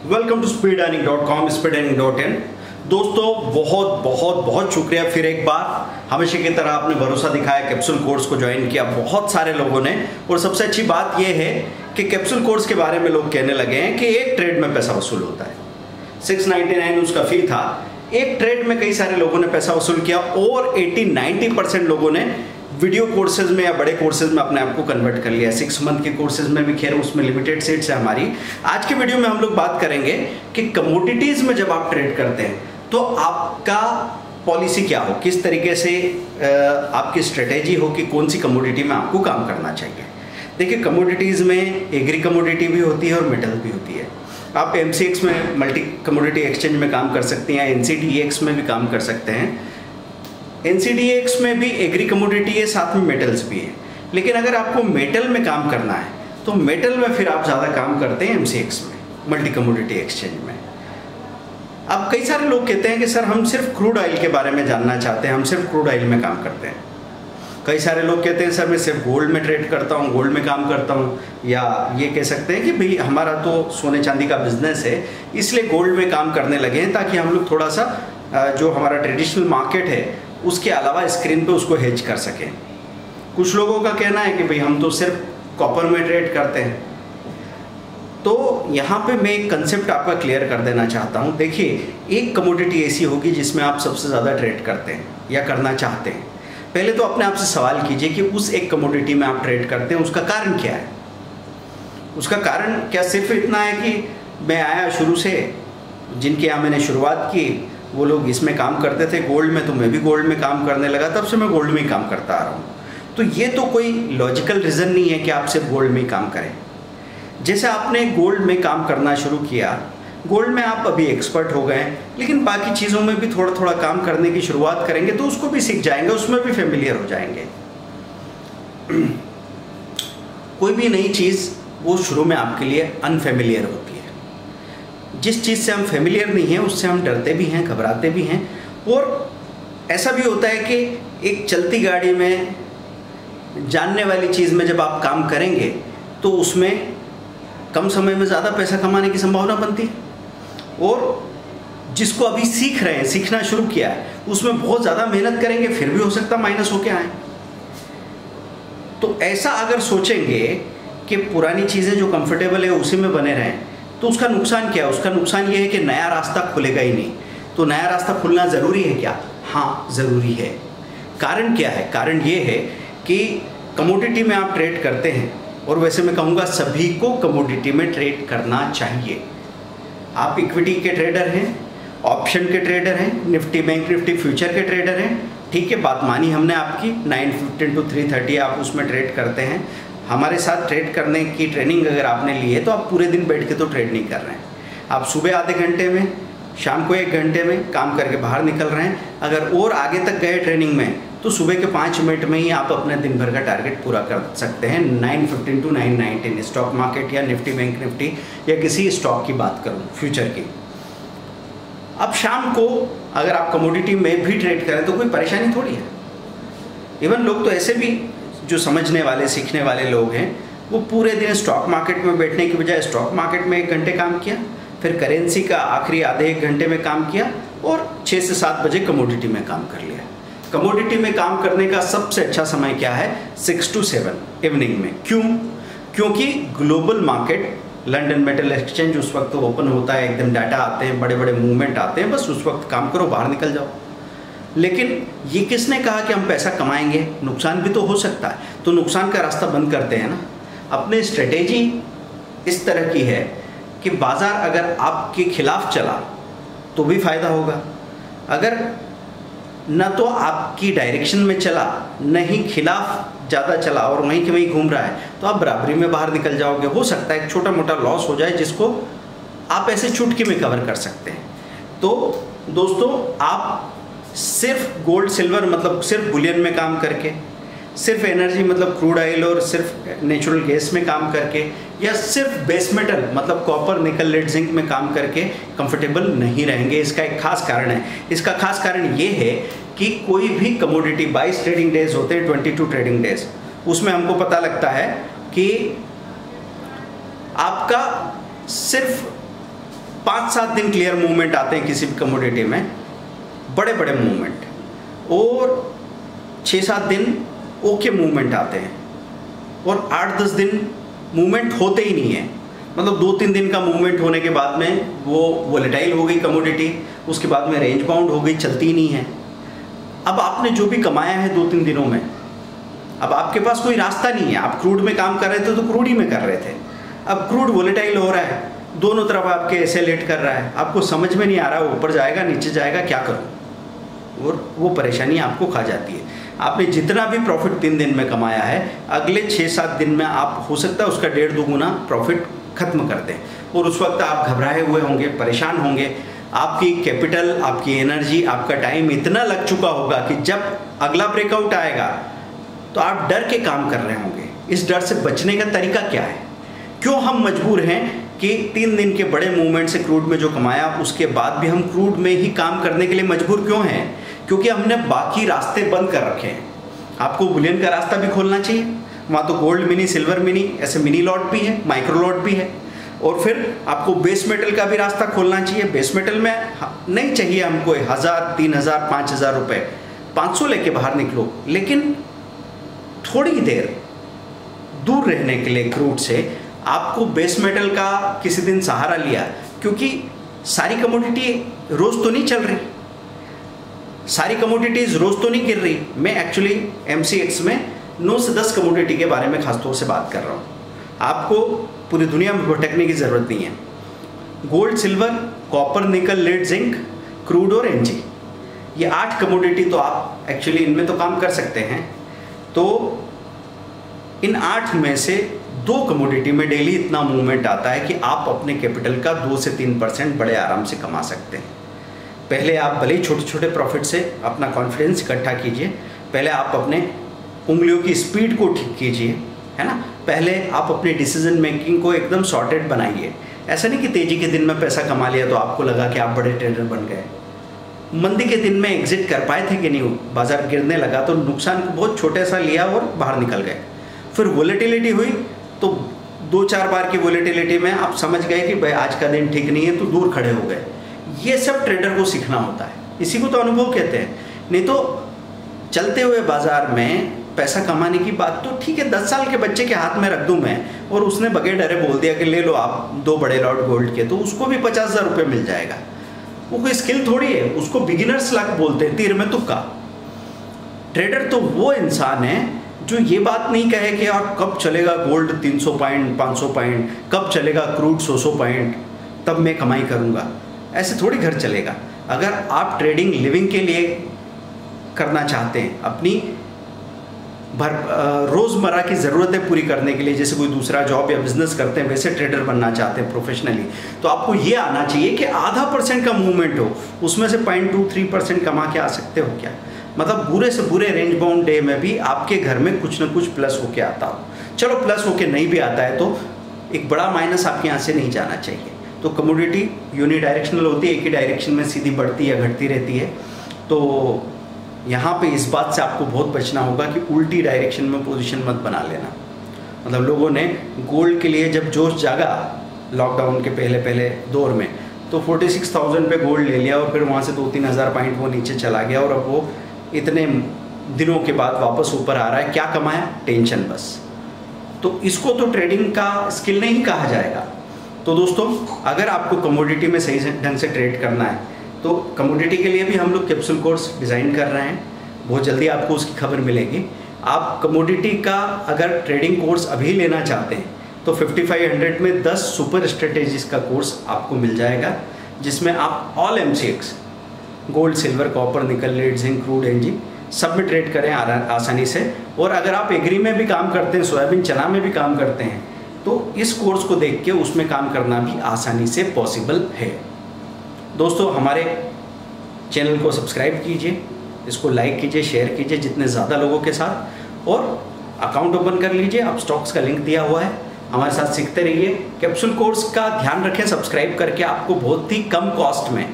Welcome to speedearning.com, speedearning.in। दोस्तों बहुत बहुत बहुत शुक्रिया फिर एक बार हमेशा की तरह आपने भरोसा दिखाया, कैप्सूल कोर्स को ज्वाइन किया बहुत सारे लोगों ने। और सबसे अच्छी बात यह है कि कैप्सूल कोर्स के बारे में लोग कहने लगे हैं कि एक ट्रेड में पैसा वसूल होता है। 699 उसका फी था, एक ट्रेड में कई सारे लोगों ने पैसा वसूल किया और 80-90% लोगों ने वीडियो कोर्सेज में या बड़े कोर्सेज में अपने आप को कन्वर्ट कर लिया। 6 मंथ के कोर्सेज में भी खैर उसमें लिमिटेड सीट्स है हमारी। आज के वीडियो में हम लोग बात करेंगे कि कमोडिटीज में जब आप ट्रेड करते हैं तो आपका पॉलिसी क्या हो, किस तरीके से आपकी स्ट्रेटेजी हो कि कौन सी कमोडिटी में आपको काम करना चाहिए। देखिए, कमोडिटीज में एग्री कमोडिटी भी होती है और मेटल भी होती है। आप MCX में मल्टी कमोडिटी एक्सचेंज में काम कर सकते हैं, NCDEX में भी काम कर सकते हैं। NCDEX में भी एग्री कमोडिटी है, साथ में मेटल्स भी है। लेकिन अगर आपको मेटल में काम करना है तो मेटल में फिर आप ज़्यादा काम करते हैं MCX में, मल्टी कमोडिटी एक्सचेंज में। अब कई सारे लोग कहते हैं कि सर हम सिर्फ क्रूड ऑयल के बारे में जानना चाहते हैं, हम सिर्फ क्रूड ऑयल में काम करते हैं। कई सारे लोग कहते हैं सर मैं सिर्फ गोल्ड में ट्रेड करता हूँ, गोल्ड में काम करता हूँ। या ये कह सकते हैं कि भाई हमारा तो सोने चांदी का बिजनेस है, इसलिए गोल्ड में काम करने लगे हैं ताकि हम लोग थोड़ा सा जो हमारा ट्रेडिशनल मार्केट है उसके अलावा स्क्रीन पे उसको हेज कर सकें। कुछ लोगों का कहना है कि भाई हम तो सिर्फ कॉपर में ट्रेड करते हैं। तो यहाँ पे मैं एक कंसेप्ट आपका क्लियर कर देना चाहता हूँ। देखिए, एक कमोडिटी ऐसी होगी जिसमें आप सबसे ज़्यादा ट्रेड करते हैं या करना चाहते हैं। पहले तो अपने आप से सवाल कीजिए कि उस एक कमोडिटी में आप ट्रेड करते हैं, उसका कारण क्या है। उसका कारण क्या सिर्फ इतना है कि मैं आया शुरू से, जिनके यहाँ मैंने शुरुआत की वो लोग इसमें काम करते थे गोल्ड में, तो मैं भी गोल्ड में काम करने लगा, तब से मैं गोल्ड में ही काम करता आ रहा हूँ। तो ये तो कोई लॉजिकल रीज़न नहीं है कि आप सिर्फ गोल्ड में ही काम करें। जैसे आपने गोल्ड में काम करना शुरू किया, गोल्ड में आप अभी एक्सपर्ट हो गए, लेकिन बाकी चीज़ों में भी थोड़ा थोड़ा काम करने की शुरुआत करेंगे तो उसको भी सीख जाएंगे, उसमें भी फेमिलियर हो जाएंगे। कोई भी नई चीज़ वो शुरू में आपके लिए अनफेमिलियर होती है। जिस चीज़ से हम फेमिलियर नहीं हैं उससे हम डरते भी हैं, घबराते भी हैं। और ऐसा भी होता है कि एक चलती गाड़ी में, जानने वाली चीज़ में जब आप काम करेंगे तो उसमें कम समय में ज़्यादा पैसा कमाने की संभावना बनती है। और जिसको अभी सीख रहे हैं, सीखना शुरू किया है, उसमें बहुत ज़्यादा मेहनत करेंगे फिर भी हो सकता माइनस होके आए। तो ऐसा अगर सोचेंगे कि पुरानी चीज़ें जो कंफर्टेबल है उसी में बने रहें तो उसका नुकसान क्या है। उसका नुकसान ये है कि नया रास्ता खुलेगा ही नहीं। तो नया रास्ता खुलना ज़रूरी है क्या? हाँ, ज़रूरी है। कारण क्या है? कारण ये है कि कमोडिटी में आप ट्रेड करते हैं, और वैसे मैं कहूँगा सभी को कमोडिटी में ट्रेड करना चाहिए। आप इक्विटी के ट्रेडर हैं, ऑप्शन के ट्रेडर हैं, निफ्टी बैंक निफ्टी फ्यूचर के ट्रेडर हैं, ठीक है, बात मानी हमने आपकी। 9:15 to 3:30 आप उसमें ट्रेड करते हैं। हमारे साथ ट्रेड करने की ट्रेनिंग अगर आपने ली है तो आप पूरे दिन बैठ के तो ट्रेड नहीं कर रहे हैं। आप सुबह आधे घंटे में, शाम को 1 घंटे में काम करके बाहर निकल रहे हैं। अगर और आगे तक गए ट्रेनिंग में तो सुबह के 5 मिनट में ही आप अपने दिन भर का टारगेट पूरा कर सकते हैं। 9:15 to 9:19 स्टॉक मार्केट या निफ्टी बैंक निफ्टी या किसी स्टॉक की बात करूँ, फ्यूचर की। अब शाम को अगर आप कमोडिटी में भी ट्रेड करें तो कोई परेशानी थोड़ी है। इवन लोग तो ऐसे भी जो समझने वाले, सीखने वाले लोग हैं, वो पूरे दिन स्टॉक मार्केट में बैठने की बजाय स्टॉक मार्केट में 1 घंटे काम किया, फिर करेंसी का आखिरी आधे 1 घंटे में काम किया और 6 से 7 बजे कमोडिटी में काम कर लिया। कमोडिटी में काम करने का सबसे अच्छा समय क्या है? 6 to 7 इवनिंग में। क्यों? क्योंकि global market, London metal exchange उस वक्त तो ओपन होता है, एकदम डाटा आते हैं, बड़े बड़े मूवमेंट आते हैं, बस उस वक्त काम करो, बाहर निकल जाओ। लेकिन ये किसने कहा कि हम पैसा कमाएंगे? नुकसान भी तो हो सकता है, तो नुकसान का रास्ता बंद करते हैं ना। अपनी स्ट्रेटेजी इस तरह की है कि बाज़ार अगर आपके खिलाफ चला तो भी फ़ायदा होगा, अगर न तो आपकी डायरेक्शन में चला, नहीं खिलाफ ज़्यादा चला और वहीं के वहीं घूम रहा है तो आप बराबरी में बाहर निकल जाओगे। हो सकता है एक छोटा मोटा लॉस हो जाए जिसको आप ऐसे चुटकी में कवर कर सकते हैं। तो दोस्तों, आप सिर्फ गोल्ड सिल्वर मतलब सिर्फ बुलियन में काम करके, सिर्फ एनर्जी मतलब क्रूड ऑयल और सिर्फ नेचुरल गैस में काम करके, या सिर्फ बेस मेटल मतलब कॉपर निकल लेड जिंक में काम करके कंफर्टेबल नहीं रहेंगे। इसका एक खास कारण है। इसका खास कारण ये है कि कोई भी कमोडिटी 22 ट्रेडिंग डेज होते हैं, 22 ट्रेडिंग डेज, उसमें हमको पता लगता है कि आपका सिर्फ 5-7 दिन क्लियर मूवमेंट आते हैं किसी भी कमोडिटी में, बड़े बड़े मूवमेंट, और 6-7 दिन ओके मूवमेंट आते हैं, और 8-10 दिन मूवमेंट होते ही नहीं है। मतलब 2-3 दिन का मूवमेंट होने के बाद में वो वोलेटाइल हो गई कमोडिटी, उसके बाद में रेंज बाउंड हो गई, चलती ही नहीं है। अब आपने जो भी कमाया है 2-3 दिनों में, अब आपके पास कोई रास्ता नहीं है। आप क्रूड में काम कर रहे थे तो क्रूड ही में कर रहे थे, अब क्रूड वोलेटाइल हो रहा है, दोनों तरफ आपके एसेलेट कर रहा है, आपको समझ में नहीं आ रहा ऊपर जाएगा नीचे जाएगा, क्या करूँ, और वो परेशानी आपको खा जाती है। आपने जितना भी प्रॉफिट 3 दिन में कमाया है, अगले 6-7 दिन में आप हो सकता है उसका 1.5-2 गुना प्रॉफिट खत्म कर दें, और उस वक्त आप घबराए हुए होंगे, परेशान होंगे, आपकी कैपिटल, आपकी एनर्जी, आपका टाइम इतना लग चुका होगा कि जब अगला ब्रेकआउट आएगा तो आप डर के काम कर रहे होंगे। इस डर से बचने का तरीका क्या है? क्यों हम मजबूर हैं कि 3 दिन के बड़े मूवमेंट से क्रूड में जो कमाया उसके बाद भी हम क्रूड में ही काम करने के लिए मजबूर क्यों हैं? क्योंकि हमने बाकी रास्ते बंद कर रखे हैं। आपको बुलियन का रास्ता भी खोलना चाहिए, वहाँ तो गोल्ड मिनी, सिल्वर मिनी, ऐसे मिनी लॉट भी है, माइक्रो लॉट भी है, और फिर आपको बेस मेटल का भी रास्ता खोलना चाहिए। बेस मेटल में नहीं चाहिए हमको 1000, 3000, 5000 रुपये, 500 लेके बाहर निकलो, लेकिन थोड़ी देर दूर रहने के लिए क्रूड से आपको बेस मेटल का किसी दिन सहारा लिया, क्योंकि सारी कमोडिटी रोज तो नहीं चल रही, सारी कमोडिटीज रोज तो नहीं गिर रही। मैं एक्चुअली MCX में 9 से 10 कमोडिटी के बारे में खासतौर से बात कर रहा हूँ। आपको पूरी दुनिया में भटकने की ज़रूरत नहीं है। गोल्ड, सिल्वर, कॉपर, निकल, लेड, जिंक, क्रूड और NG, ये 8 कमोडिटी तो आप एक्चुअली इनमें तो काम कर सकते हैं। तो इन 8 में से 2 कमोडिटी में डेली इतना मूवमेंट आता है कि आप अपने कैपिटल का 2 से 3% बड़े आराम से कमा सकते हैं। पहले आप भले ही छोटे छोटे प्रॉफिट से अपना कॉन्फिडेंस इकट्ठा कीजिए, पहले आप अपने उंगलियों की स्पीड को ठीक कीजिए, है ना, पहले आप अपने डिसीजन मेकिंग को एकदम सॉर्टेड बनाइए। ऐसा नहीं कि तेज़ी के दिन में पैसा कमा लिया तो आपको लगा कि आप बड़े ट्रेडर बन गए। मंदी के दिन में एग्जिट कर पाए थे कि नहीं? बाजार गिरने लगा तो नुकसान को बहुत छोटे सा लिया और बाहर निकल गए। फिर वोलेटिलिटी हुई तो 2-4 बार की वोलेटिलिटी में आप समझ गए कि भाई आज का दिन ठीक नहीं है, तो दूर खड़े हो गए। ये सब ट्रेडर को सीखना होता है, इसी को तो अनुभव कहते हैं। नहीं तो चलते हुए बाजार में पैसा कमाने की बात तो ठीक है, 10 साल के बच्चे के हाथ में रख दूं मैं और उसने बगैर डरे बोल दिया कि ले लो आप 2 बड़े लॉट गोल्ड के, तो उसको भी 50,000 रुपये मिल जाएगा। वो कोई स्किल थोड़ी है, उसको बिगिनर्स लक बोलते हैं, तीर में तुक्का। ट्रेडर तो वो इंसान है जो ये बात नहीं कहे कि यार कब चलेगा गोल्ड 300 पॉइंट, 500 पॉइंट, कब चलेगा क्रूड 100 पॉइंट, तब मैं कमाई करूँगा। ऐसे थोड़ी घर चलेगा। अगर आप ट्रेडिंग लिविंग के लिए करना चाहते हैं, अपनी रोज़मर्रा की ज़रूरतें पूरी करने के लिए, जैसे कोई दूसरा जॉब या बिजनेस करते हैं वैसे ट्रेडर बनना चाहते हैं प्रोफेशनली, तो आपको ये आना चाहिए कि आधा % का मूवमेंट हो, उसमें से 0.23% कमा के आ सकते हो क्या? मतलब बुरे से बुरे रेंज बाउंड डे में भी आपके घर में कुछ ना कुछ प्लस होके आता हो। चलो प्लस होके नहीं भी आता है तो एक बड़ा माइनस आपके यहाँ से नहीं जाना चाहिए। तो कमोडिटी यूनि डायरेक्शनल होती है, एक ही डायरेक्शन में सीधी बढ़ती या घटती रहती है। तो यहाँ पे इस बात से आपको बहुत बचना होगा कि उल्टी डायरेक्शन में पोजीशन मत बना लेना। मतलब लोगों ने गोल्ड के लिए जब जोश जागा लॉकडाउन के पहले दौर में, तो 46,000 पे गोल्ड ले लिया और फिर वहाँ से 2-3 हज़ार पॉइंट वो नीचे चला गया, और अब वो इतने दिनों के बाद वापस ऊपर आ रहा है। क्या कमाया? टेंशन बस। तो इसको तो ट्रेडिंग का स्किल नहीं कहा जाएगा। तो दोस्तों, अगर आपको कमोडिटी में सही ढंग से ट्रेड करना है तो कमोडिटी के लिए भी हम लोग कैप्सूल कोर्स डिज़ाइन कर रहे हैं, बहुत जल्दी आपको उसकी खबर मिलेगी। आप कमोडिटी का अगर ट्रेडिंग कोर्स अभी लेना चाहते हैं तो 5500 में 10 सुपर स्ट्रेटेजीज का कोर्स आपको मिल जाएगा, जिसमें आप all MCX gold, silver, copper, निकल, लेड, जिंक, क्रूड, NG सब में ट्रेड करें आसानी से। और अगर आप एग्री में भी काम करते हैं, सोयाबीन, चना में भी काम करते हैं, तो इस कोर्स को देख के उसमें काम करना भी आसानी से पॉसिबल है। दोस्तों, हमारे चैनल को सब्सक्राइब कीजिए, इसको लाइक कीजिए, शेयर कीजिए जितने ज़्यादा लोगों के साथ, और अकाउंट ओपन कर लीजिए। आप स्टॉक्स का लिंक दिया हुआ है, हमारे साथ सीखते रहिए। कैप्सूल कोर्स का ध्यान रखें, सब्सक्राइब करके आपको बहुत ही कम कॉस्ट में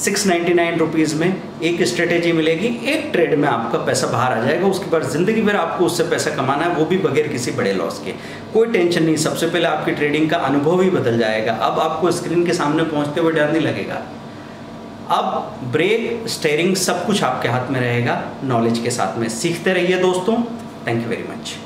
699 रुपीज़ में एक स्ट्रेटेजी मिलेगी, एक ट्रेड में आपका पैसा बाहर आ जाएगा। उसके बाद ज़िंदगी भर आपको उससे पैसा कमाना है, वो भी बगैर किसी बड़े लॉस के। कोई टेंशन नहीं, सबसे पहले आपकी ट्रेडिंग का अनुभव ही बदल जाएगा। अब आपको स्क्रीन के सामने पहुंचते हुए डर नहीं लगेगा। अब ब्रेक, स्टीयरिंग सब कुछ आपके हाथ में रहेगा नॉलेज के साथ में। सीखते रहिए दोस्तों। Thank you very much.